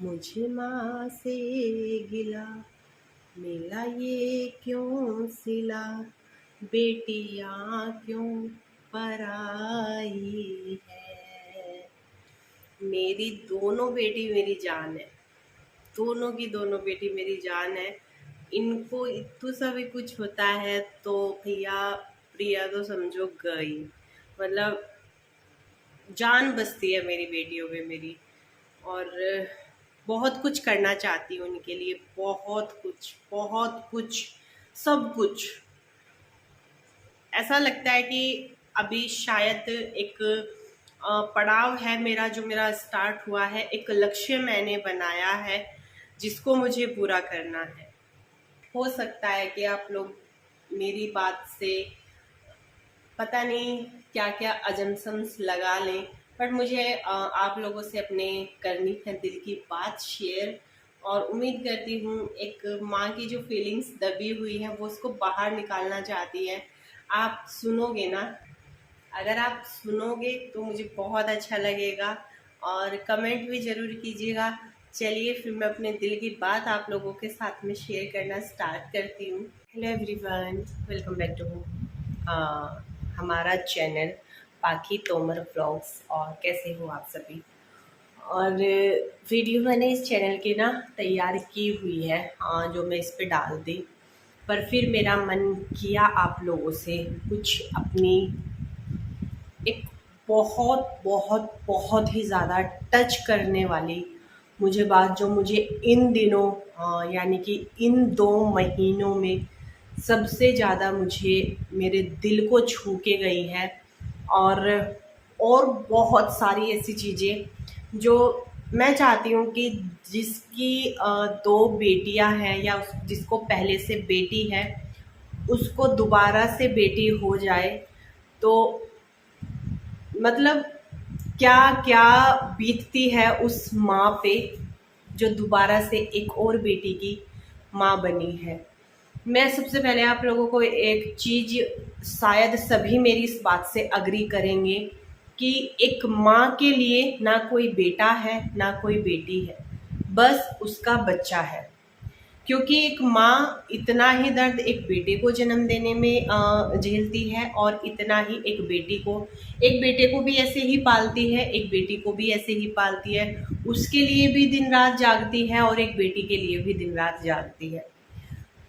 मुझे माँ से गिला मिला ये क्यों सिला, बेटियाँ क्यों पराई है। मेरी दोनों बेटी मेरी जान है, दोनों की दोनों बेटी मेरी जान है। इनको इतू सा भी कुछ होता है तो भैया प्रिया तो समझो गई, मतलब जान बसती है मेरी बेटियों में मेरी। और बहुत कुछ करना चाहती हूँ उनके लिए, बहुत कुछ, सब कुछ। ऐसा लगता है कि अभी शायद एक पड़ाव है मेरा, जो मेरा स्टार्ट हुआ है, एक लक्ष्य मैंने बनाया है जिसको मुझे पूरा करना है। हो सकता है कि आप लोग मेरी बात से पता नहीं क्या क्या अजम्पशंस लगा लें, पर मुझे आप लोगों से अपने करनी है दिल की बात शेयर। और उम्मीद करती हूँ एक माँ की जो फीलिंग्स दबी हुई है वो उसको बाहर निकालना चाहती है। आप सुनोगे ना? अगर आप सुनोगे तो मुझे बहुत अच्छा लगेगा और कमेंट भी ज़रूर कीजिएगा। चलिए फिर मैं अपने दिल की बात आप लोगों के साथ में शेयर करना स्टार्ट करती हूँ। Hello everyone, welcome back to हमारा चैनल पाखी तोमर ब्लॉग्स। और कैसे हो आप सभी? और वीडियो मैंने इस चैनल की ना तैयार की हुई है, जो मैं इस पे डाल दी, पर फिर मेरा मन किया आप लोगों से कुछ अपनी एक बहुत ही ज़्यादा टच करने वाली मुझे बात, जो मुझे इन दिनों यानी कि इन 2 महीनों में सबसे ज़्यादा मुझे मेरे दिल को छू के गई है। और बहुत सारी ऐसी चीज़ें जो मैं चाहती हूँ कि जिसकी 2 बेटियां हैं या जिसको पहले से बेटी है उसको दोबारा से बेटी हो जाए, तो मतलब क्या क्या बीतती है उस माँ पे जो दोबारा से एक और बेटी की माँ बनी है। मैं सबसे पहले आप लोगों को एक चीज, शायद सभी मेरी इस बात से अग्री करेंगे कि एक माँ के लिए ना कोई बेटा है ना कोई बेटी है, बस उसका बच्चा है। क्योंकि एक माँ इतना ही दर्द एक बेटे को जन्म देने में झेलती है, और इतना ही एक बेटे को भी ऐसे ही पालती है, एक बेटी को भी ऐसे ही पालती है, उसके लिए भी दिन रात जागती है और एक बेटी के लिए भी दिन रात जागती है।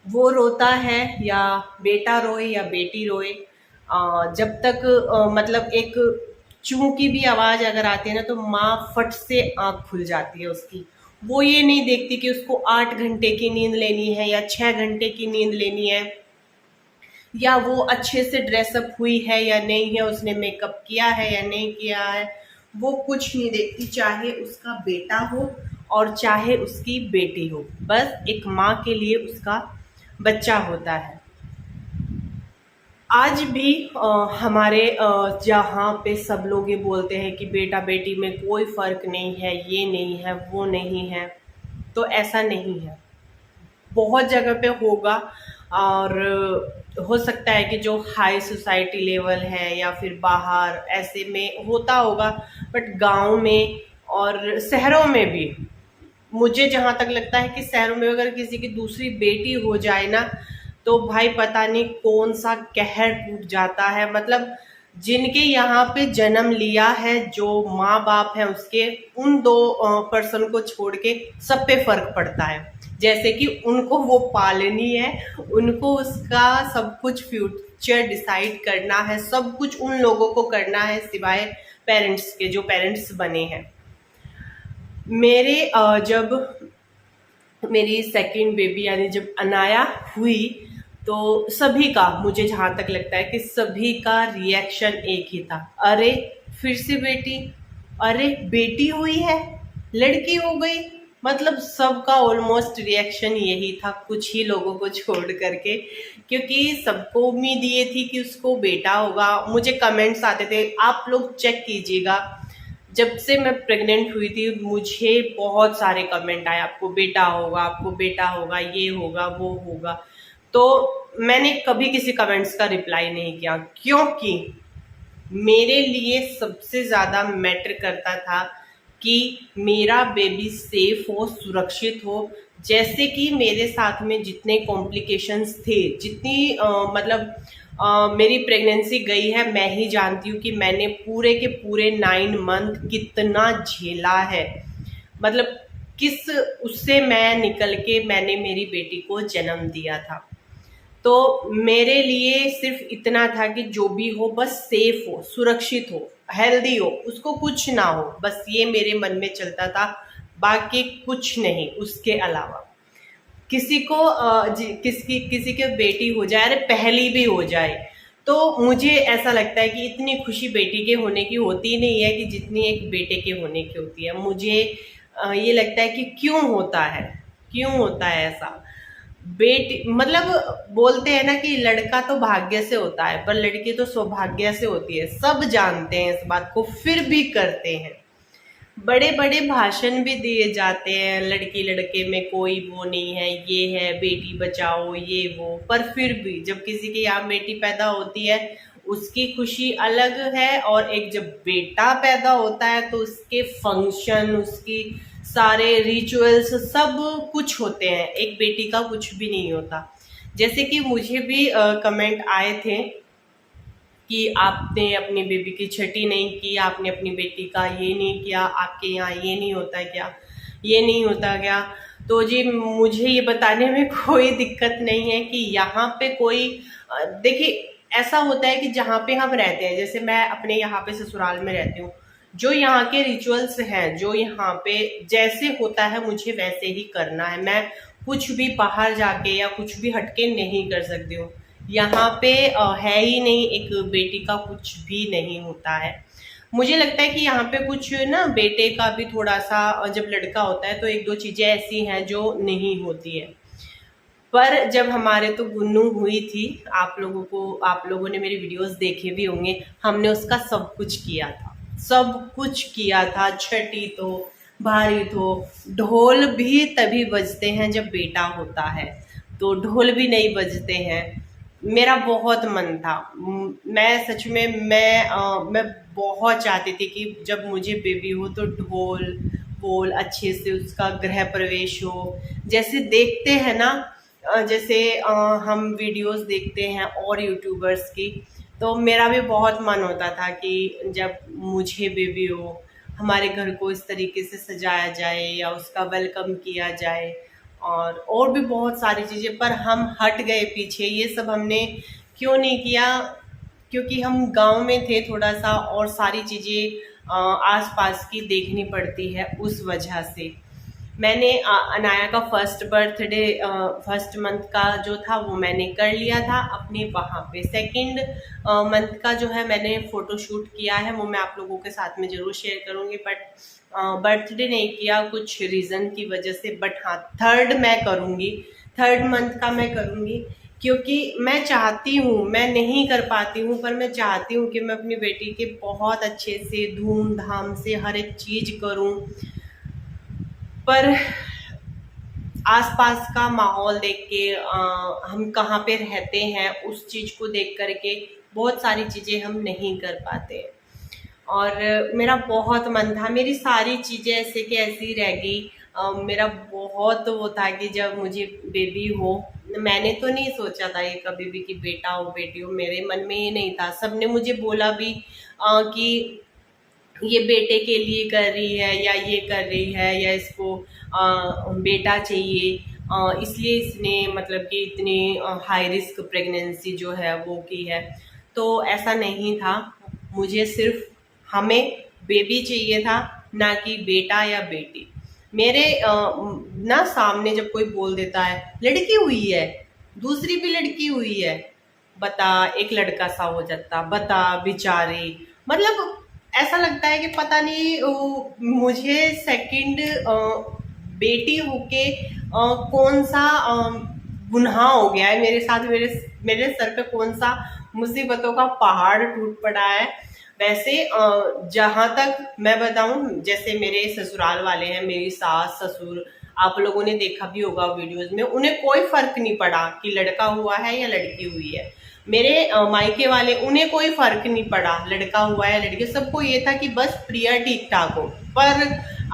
वो रोता है या बेटा रोए या बेटी रोए, जब तक मतलब एक चूं की भी आवाज अगर आती है ना तो माँ फट से आंख खुल जाती है उसकी। वो ये नहीं देखती कि उसको 8 घंटे की नींद लेनी है या 6 घंटे की नींद लेनी है, या वो अच्छे से ड्रेसअप हुई है या नहीं है, उसने मेकअप किया है या नहीं किया है, वो कुछ नहीं देखती। चाहे उसका बेटा हो और चाहे उसकी बेटी हो, बस एक माँ के लिए उसका बच्चा होता है। आज भी हमारे जहाँ पे सब लोग ये बोलते हैं कि बेटा बेटी में कोई फर्क नहीं है, ये नहीं है वो नहीं है, तो ऐसा नहीं है। बहुत जगह पे होगा, और हो सकता है कि जो हाई सोसाइटी लेवल है या फिर बाहर ऐसे में होता होगा, बट गांव में और शहरों में भी मुझे जहाँ तक लगता है कि शहरों में अगर किसी की दूसरी बेटी हो जाए ना तो भाई पता नहीं कौन सा कहर टूट जाता है। मतलब जिनके यहाँ पे जन्म लिया है, जो माँ बाप है उसके, उन 2 पर्सन को छोड़ के सब पे फर्क पड़ता है। जैसे कि उनको वो पालनी है, उनको उसका सब कुछ फ्यूचर डिसाइड करना है, सब कुछ उन लोगों को करना है सिवाय पेरेंट्स के, जो पेरेंट्स बने हैं। मेरे जब मेरी सेकंड बेबी यानी जब अनाया हुई, तो सभी का, मुझे जहाँ तक लगता है कि सभी का रिएक्शन एक ही था, अरे फिर से बेटी, अरे बेटी हुई है, लड़की हो गई। मतलब सबका ऑलमोस्ट रिएक्शन यही था, कुछ ही लोगों को छोड़ करके, क्योंकि सबको उम्मीद ये थी कि उसको बेटा होगा। मुझे कमेंट्स आते थे, आप लोग चेक कीजिएगा, जब से मैं प्रेग्नेंट हुई थी मुझे बहुत सारे कमेंट आए, आपको बेटा होगा, आपको बेटा होगा, ये होगा वो होगा। तो मैंने कभी किसी कमेंट्स का रिप्लाई नहीं किया, क्योंकि मेरे लिए सबसे ज़्यादा मैटर करता था कि मेरा बेबी सेफ हो, सुरक्षित हो। जैसे कि मेरे साथ में जितने कॉम्प्लिकेशंस थे, जितनी मतलब मेरी प्रेगनेंसी गई है, मैं ही जानती हूँ कि मैंने पूरे के पूरे 9 मंथ कितना झेला है। मतलब किस उससे मैं निकल के मैंने मेरी बेटी को जन्म दिया था। तो मेरे लिए सिर्फ इतना था कि जो भी हो बस सेफ हो, सुरक्षित हो, हेल्दी हो, उसको कुछ ना हो, बस ये मेरे मन में चलता था, बाकी कुछ नहीं। उसके अलावा किसी को किसी के बेटी हो जाए, अरे पहली भी हो जाए, तो मुझे ऐसा लगता है कि इतनी खुशी बेटी के होने की होती नहीं है कि जितनी एक बेटे के होने की होती है। मुझे ये लगता है कि क्यों होता है ऐसा। बेटी मतलब बोलते हैं ना कि लड़का तो भाग्य से होता है, पर लड़की तो सौभाग्य से होती है। सब जानते हैं इस बात को, फिर भी करते हैं। बड़े बड़े भाषण भी दिए जाते हैं, लड़की लड़के में कोई वो नहीं है, ये है बेटी बचाओ ये वो, पर फिर भी जब किसी के यहाँ बेटी पैदा होती है उसकी खुशी अलग है, और एक जब बेटा पैदा होता है तो उसके फंक्शन, उसकी सारे रिचुअल्स सब कुछ होते हैं। एक बेटी का कुछ भी नहीं होता। जैसे कि मुझे भी कमेंट आए थे कि आपने अपनी बेबी की छठी नहीं की, आपने अपनी बेटी का ये नहीं किया, आपके यहाँ ये नहीं होता क्या, ये नहीं होता क्या। तो जी मुझे ये बताने में कोई दिक्कत नहीं है कि यहाँ पे कोई देखिए ऐसा होता है कि जहाँ पे हम रहते हैं, जैसे मैं अपने यहाँ पे ससुराल में रहती हूँ, जो यहाँ के रिचुअल्स हैं, जो यहाँ पे जैसे होता है मुझे वैसे ही करना है। मैं कुछ भी बाहर जाके या कुछ भी हटके नहीं कर सकती हूँ। यहाँ पे है ही नहीं, एक बेटी का कुछ भी नहीं होता है। मुझे लगता है कि यहाँ पे कुछ ना बेटे का भी थोड़ा सा, जब लड़का होता है तो एक दो चीजें ऐसी हैं जो नहीं होती है। पर जब हमारे तो गुन्नू हुई थी, आप लोगों ने मेरी वीडियोस देखे भी होंगे, हमने उसका सब कुछ किया था, सब कुछ किया था। छठी तो भारी तो ढोल भी तभी बजते हैं जब बेटा होता है, तो ढोल भी नहीं बजते हैं। मेरा बहुत मन था, मैं सच में मैं बहुत चाहती थी कि जब मुझे बेबी हो तो ढोल बोल अच्छे से उसका गृह प्रवेश हो, जैसे देखते हैं ना, जैसे हम वीडियोस देखते हैं और यूट्यूबर्स की। तो मेरा भी बहुत मन होता था कि जब मुझे बेबी हो, हमारे घर को इस तरीके से सजाया जाए या उसका वेलकम किया जाए, और भी बहुत सारी चीज़ें। पर हम हट गए पीछे, ये सब हमने क्यों नहीं किया, क्योंकि हम गांव में थे थोड़ा सा, और सारी चीज़ें आसपास की देखनी पड़ती है, उस वजह से। मैंने अनाया का फर्स्ट मंथ का जो था वो मैंने कर लिया था अपने वहाँ पे। सेकंड मंथ का जो है मैंने फ़ोटो शूट किया है, वो मैं आप लोगों के साथ में ज़रूर शेयर करूँगी। बट बर्थडे नहीं किया कुछ रीज़न की वजह से। बट हाँ, थर्ड मंथ का मैं करूँगी, क्योंकि मैं चाहती हूँ, मैं नहीं कर पाती हूँ, पर मैं चाहती हूँ कि मैं अपनी बेटी के बहुत अच्छे से धूमधाम से हर एक चीज़ करूँ। पर आसपास का माहौल देख के, हम कहाँ पे रहते हैं उस चीज़ को देख करके बहुत सारी चीज़ें हम नहीं कर पाते। और मेरा बहुत मन था, मेरी सारी चीज़ें ऐसे कि ऐसी रह गई। मेरा बहुत वो था कि जब मुझे बेबी हो, मैंने तो नहीं सोचा था ये कभी भी कि बेटा हो बेटी हो, मेरे मन में ये नहीं था। सबने मुझे बोला भी कि ये बेटे के लिए कर रही है या ये कर रही है या इसको बेटा चाहिए, इसलिए इसने मतलब कि इतनी हाई रिस्क प्रेगनेंसी जो है वो की है। तो ऐसा नहीं था, मुझे सिर्फ हमें बेबी चाहिए था, ना कि बेटा या बेटी। मेरे ना सामने जब कोई बोल देता है लड़की हुई है, दूसरी भी लड़की हुई है, बता एक लड़का सा हो जाता, बता बेचारी। मतलब ऐसा लगता है कि पता नहीं मुझे सेकंड बेटी होके कौन सा गुनाह हो गया है मेरे साथ, मेरे सर पे कौन सा मुसीबतों का पहाड़ टूट पड़ा है। वैसे जहाँ तक मैं बताऊं, जैसे मेरे ससुराल वाले हैं, मेरी सास ससुर, आप लोगों ने देखा भी होगा वीडियोस में, उन्हें कोई फर्क नहीं पड़ा कि लड़का हुआ है या लड़की हुई है। मेरे मायके वाले, उन्हें कोई फर्क नहीं पड़ा लड़का हुआ है लड़की, सबको ये था कि बस प्रिया ठीक ठाक हो। पर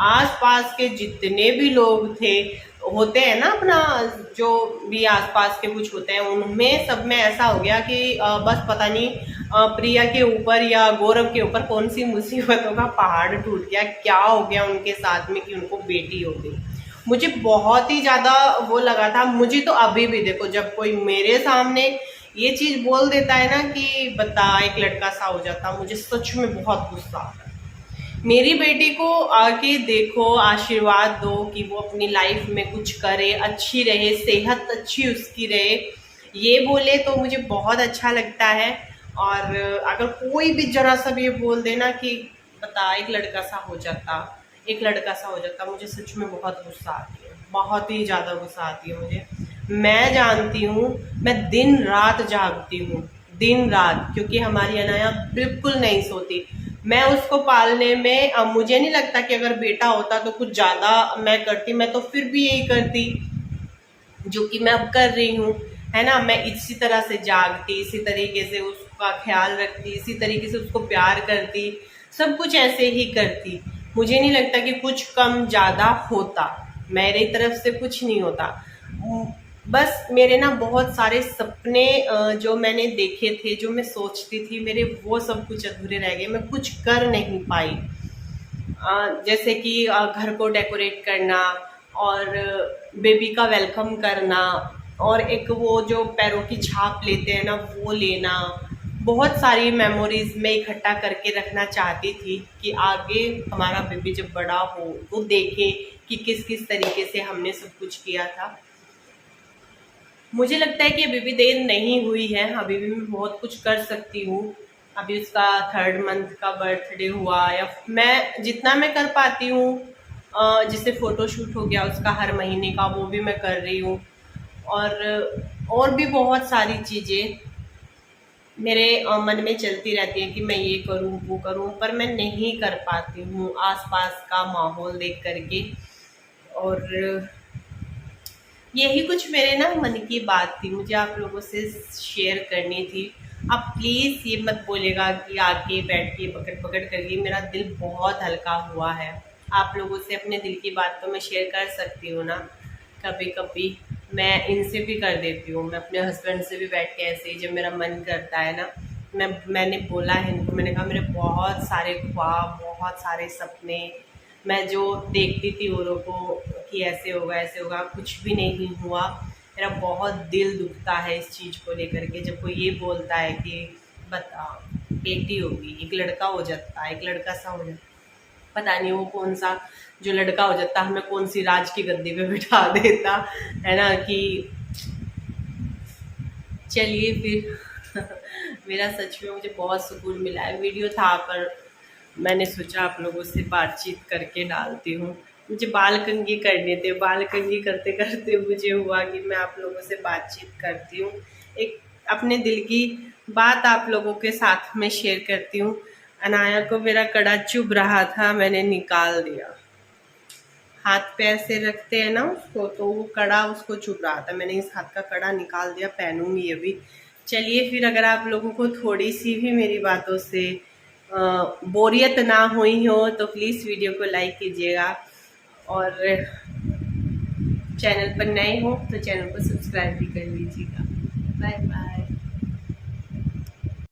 आसपास के जितने भी लोग थे, होते हैं ना अपना, जो भी आसपास के कुछ होते हैं, उनमें सब में ऐसा हो गया कि बस पता नहीं प्रिया के ऊपर या गौरव के ऊपर कौन सी मुसीबतों का पहाड़ टूट गया, क्या हो गया उनके साथ में कि उनको बेटी हो गई। मुझे बहुत ही ज्यादा वो लगा था। मुझे तो अभी भी देखो, जब कोई मेरे सामने ये चीज बोल देता है ना कि बता एक लड़का सा हो जाता, मुझे सच में बहुत गुस्सा आता है। मेरी बेटी को आके देखो, आशीर्वाद दो कि वो अपनी लाइफ में कुछ करे, अच्छी रहे, सेहत अच्छी उसकी रहे, ये बोले तो मुझे बहुत अच्छा लगता है। और अगर कोई भी जरा सा भी ये बोल देना कि बता एक लड़का सा हो जाता, एक लड़का सा हो जाता, मुझे सच में बहुत गुस्सा आती है, बहुत ही ज़्यादा गुस्सा आती है मुझे। मैं जानती हूँ, मैं दिन रात जागती हूँ, दिन रात, क्योंकि हमारी अनाया बिल्कुल नहीं सोती। मैं उसको पालने में मुझे नहीं लगता कि अगर बेटा होता तो कुछ ज़्यादा मैं करती, मैं तो फिर भी यही करती जो कि मैं अब कर रही हूँ, है ना। मैं इसी तरह से जागती, इसी तरीके से उसका ख्याल रखती, इसी तरीके से उसको प्यार करती, सब कुछ ऐसे ही करती। मुझे नहीं लगता कि कुछ कम ज़्यादा होता, मेरी तरफ से कुछ नहीं होता। बस मेरे ना बहुत सारे सपने जो मैंने देखे थे, जो मैं सोचती थी, मेरे वो सब कुछ अधूरे रह गए, मैं कुछ कर नहीं पाई। जैसे कि घर को डेकोरेट करना, और बेबी का वेलकम करना, और एक वो जो पैरों की छाप लेते हैं ना वो लेना, बहुत सारी मेमोरीज में इकट्ठा करके रखना चाहती थी कि आगे हमारा बेबी जब बड़ा हो वो देखे कि किस किस तरीके से हमने सब कुछ किया था। मुझे लगता है कि अभी भी देर नहीं हुई है, अभी भी मैं बहुत कुछ कर सकती हूँ। अभी उसका 3rd मंथ का बर्थडे हुआ, या मैं जितना मैं कर पाती हूँ, जैसे फोटोशूट हो गया उसका हर महीने का, वो भी मैं कर रही हूँ। और भी बहुत सारी चीज़ें मेरे मन में चलती रहती है कि मैं ये करूँ वो करूँ, पर मैं नहीं कर पाती हूँ आसपास का माहौल देख करके। और यही कुछ मेरे ना मन की बात थी, मुझे आप लोगों से शेयर करनी थी। आप प्लीज़ ये मत बोलेगा कि आके बैठ के पकड़ पकड़ करके, मेरा दिल बहुत हल्का हुआ है। आप लोगों से अपने दिल की बात तो मैं शेयर कर सकती हूँ ना, कभी कभी मैं इनसे भी कर देती हूँ। मैं अपने हस्बैंड से भी बैठ के ऐसे ही जब मेरा मन करता है ना, मैंने बोला है इनको, मैंने कहा मेरे बहुत सारे ख्वाब, बहुत सारे सपने, मैं जो देखती थी औरों को कि ऐसे होगा ऐसे होगा, कुछ भी नहीं हुआ। मेरा बहुत दिल दुखता है इस चीज़ को लेकर के, जब कोई ये बोलता है कि बता बेटी होगी, एक लड़का हो जाता, एक लड़का सा हो जाता, पता नहीं वो कौन सा जो लड़का हो जाता हमें कौन सी राज की गद्दी पे बिठा देता, है ना। कि चलिए फिर मेरा सच में मुझे बहुत सुकून मिला है। वीडियो था पर मैंने सोचा आप लोगों से बातचीत करके डालती हूँ। मुझे बाल कंघी करने थे, बाल कंघी करते करते मुझे हुआ कि मैं आप लोगों से बातचीत करती हूँ, एक अपने दिल की बात आप लोगों के साथ में शेयर करती हूँ। अनाया को मेरा कड़ा चुभ रहा था, मैंने निकाल दिया। हाथ पे ऐसे रखते हैं ना उसको, तो वो कड़ा उसको चुभ रहा था, मैंने इस हाथ का कड़ा निकाल दिया, पहनूंगी अभी। चलिए फिर, अगर आप लोगों को थोड़ी सी भी मेरी बातों से बोरियत ना हुई हो तो प्लीज़ वीडियो को लाइक कीजिएगा, और चैनल पर नए हो तो चैनल को सब्सक्राइब भी कर लीजिएगा। Bye bye.